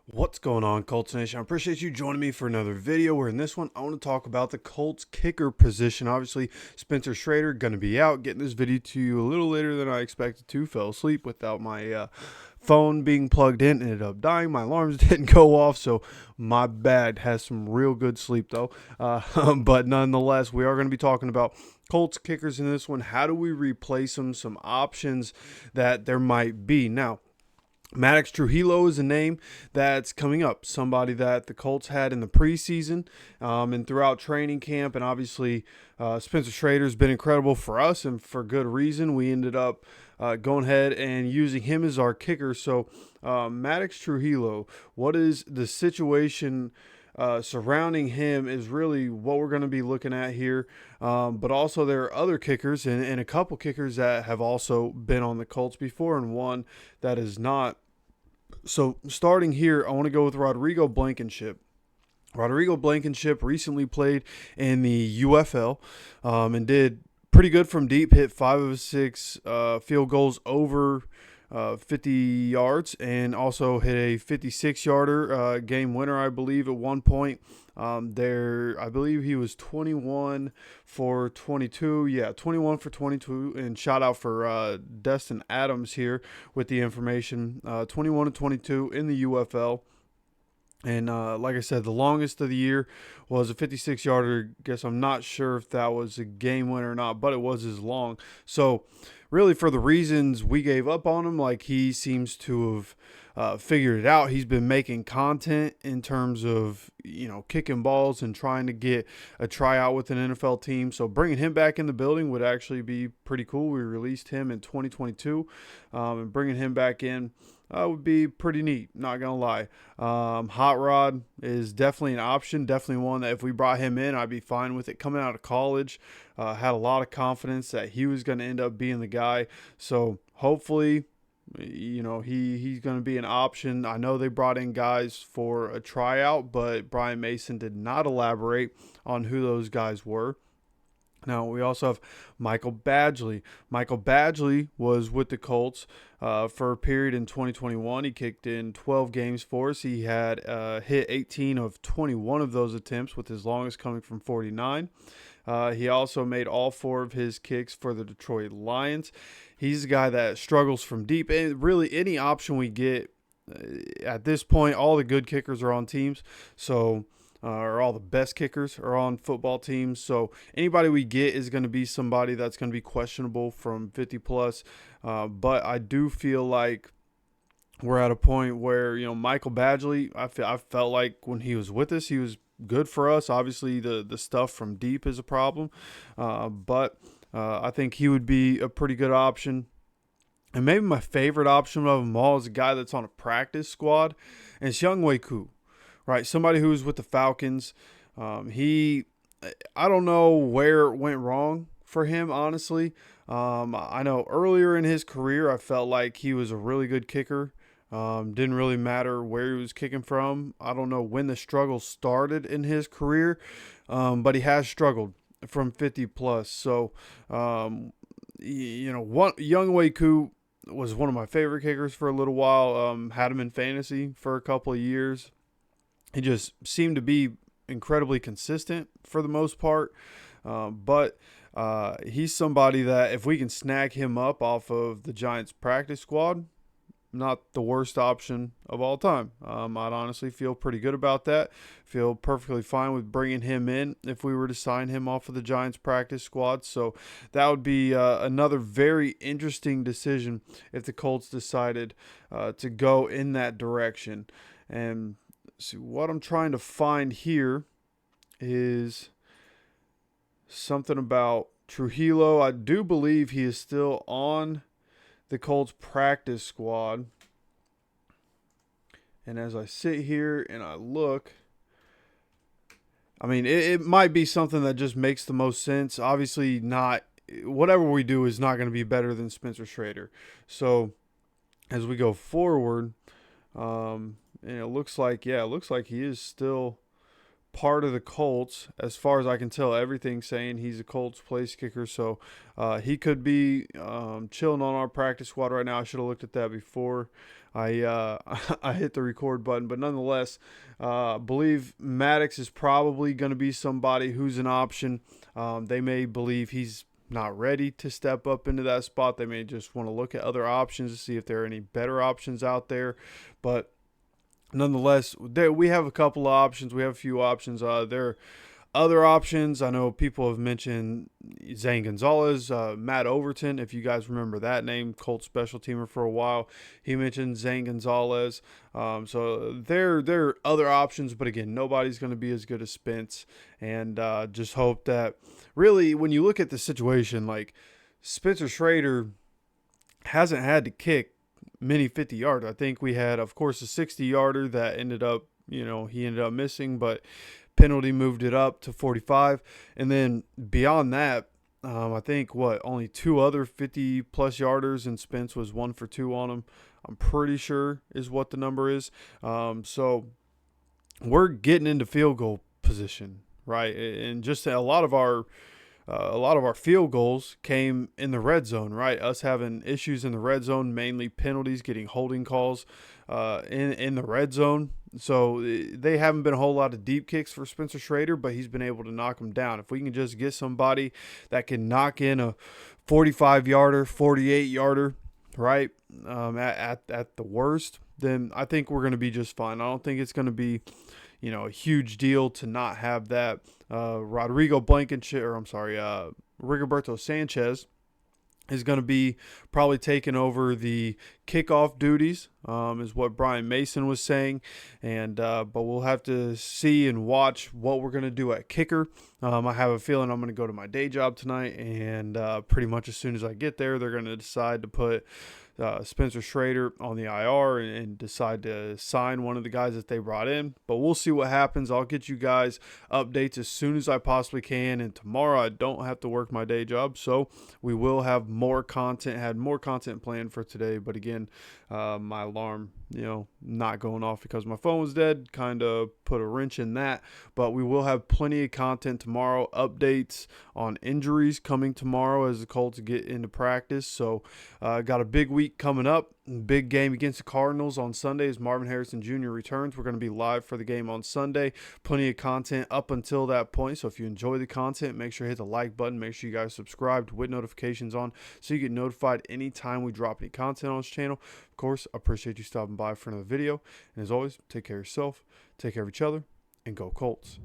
What's going on, Colts Nation? I appreciate you joining me for another video where in this one I want to talk about the Colts kicker position. Obviously, Spencer Shrader going to be out. Getting this video to you a little later than I expected to. Fell asleep without my phone being plugged in. Ended up dying. My alarms didn't go off, so my bad. Has some real good sleep though. But nonetheless, we are going to be talking about Colts kickers in this one. How do we replace them? Some options that there might be. Now, Maddox Trujillo is a name that's coming up. Somebody that the Colts had in the preseason and throughout training camp. And obviously, Spencer Shrader has been incredible for us and for good reason. We ended up going ahead and using him as our kicker. So, Maddox Trujillo, what is the situation surrounding him is really what we're going to be looking at here. But also there are other kickers and a couple kickers that have also been on the Colts before and one that is not. So starting here, I want to go with Rodrigo Blankenship. Rodrigo Blankenship recently played in the UFL and did pretty good from deep, hit 5 of 6 field goals over 50 yards and also hit a 56-yarder game winner, I believe, at one point. I believe he was 21 for 22. Yeah, 21 for 22. And shout out for Destin Adams here with the information. 21 to 22 in the UFL. And like I said, the longest of the year was a 56-yarder. Guess I'm not sure if that was a game winner or not, but it was as long. So really for the reasons we gave up on him, like he seems to have figured it out. He's been making content in terms of, kicking balls and trying to get a tryout with an NFL team. So bringing him back in the building would actually be pretty cool. We released him in 2022 and bringing him back in would be pretty neat, not going to lie. Hot Rod is definitely an option, definitely one that if we brought him in, I'd be fine with it. Coming out of college, had a lot of confidence that he was going to end up being the guy. So hopefully, he's going to be an option. I know they brought in guys for a tryout, but Brian Mason did not elaborate on who those guys were. Now, we also have Michael Badgley. Michael Badgley was with the Colts for a period in 2021. He kicked in 12 games for us. He had hit 18 of 21 of those attempts, with his longest coming from 49. He also made all 4 of his kicks for the Detroit Lions. He's a guy that struggles from deep. And really, any option we get at this point, all the good kickers are on teams. So or all the best kickers are on football teams. So anybody we get is going to be somebody that's going to be questionable from 50 plus. But I do feel like we're at a point where, Michael Badgley, I felt like when he was with us, he was good for us. Obviously, the stuff from deep is a problem. But I think he would be a pretty good option. And maybe my favorite option of them all is a guy that's on a practice squad, and it's Younghoe Koo. Right, somebody who was with the Falcons. I don't know where it went wrong for him, honestly. I know earlier in his career, I felt like he was a really good kicker. Didn't really matter where he was kicking from. I don't know when the struggle started in his career, but he has struggled from 50 plus. So, Younghoe Koo was one of my favorite kickers for a little while. Had him in fantasy for a couple of years. He just seemed to be incredibly consistent for the most part. But he's somebody that if we can snag him up off of the Giants practice squad, not the worst option of all time. I'd honestly feel pretty good about that. Feel perfectly fine with bringing him in if we were to sign him off of the Giants practice squad. So that would be another very interesting decision if the Colts decided to go in that direction. And see, what I'm trying to find here is something about Trujillo. I do believe he is still on the Colts practice squad. And as I sit here and I look, I mean, it might be something that just makes the most sense. Obviously, not whatever we do is not going to be better than Spencer Shrader. So as we go forward, and it looks like he is still part of the Colts. As far as I can tell, everything's saying he's a Colts place kicker. So he could be chilling on our practice squad right now. I should have looked at that before I I hit the record button. But nonetheless, believe Maddox is probably going to be somebody who's an option. They may believe he's not ready to step up into that spot. They may just want to look at other options to see if there are any better options out there. But nonetheless, we have a couple of options. We have a few options. There are other options. I know people have mentioned Zane Gonzalez, Matt Overton, if you guys remember that name, Colts special teamer for a while. He mentioned Zane Gonzalez. So there are other options, but again, nobody's going to be as good as Spence. And just hope that really, when you look at the situation, like Spencer Shrader hasn't had to kick many 50-yarder. I think we had, of course, a 60-yarder that ended up, he ended up missing, but penalty moved it up to 45. And then beyond that, I think only 2 other 50-plus yarders, and Spence was 1 for 2 on them. I'm pretty sure is what the number is. So we're getting into field goal position, right? And just a lot of our field goals came in the red zone, right? Us having issues in the red zone, mainly penalties, getting holding calls in the red zone. So they haven't been a whole lot of deep kicks for Spencer Shrader, but he's been able to knock them down. If we can just get somebody that can knock in a 45-yarder, 48-yarder, right, at the worst, then I think we're going to be just fine. I don't think it's going to be a huge deal to not have that. Rigoberto Sanchez is going to be probably taking over the kickoff duties, is what Brian Mason was saying. And but we'll have to see and watch what we're going to do at kicker. I have a feeling I'm going to go to my day job tonight, and pretty much as soon as I get there, they're going to decide to put Spencer Shrader on the IR and decide to sign one of the guys that they brought in. But we'll see what happens. I'll get you guys updates as soon as I possibly can. And tomorrow I don't have to work my day job, so we will have more content. Had more content planned for today, but again, my alarm, not going off because my phone was dead, kind of put a wrench in that. But we will have plenty of content tomorrow. Updates on injuries coming tomorrow as the Colts get into practice. So got a big week coming up. Big game against the Cardinals on Sunday as Marvin Harrison Jr. returns. We're going to be live for the game on Sunday. Plenty of content up until that point. So if you enjoy the content, make sure to hit the like button. Make sure you guys subscribe with notifications on so you get notified anytime we drop any content on this channel. Of course, I appreciate you stopping by for another video. And as always, take care of yourself, take care of each other, and go Colts.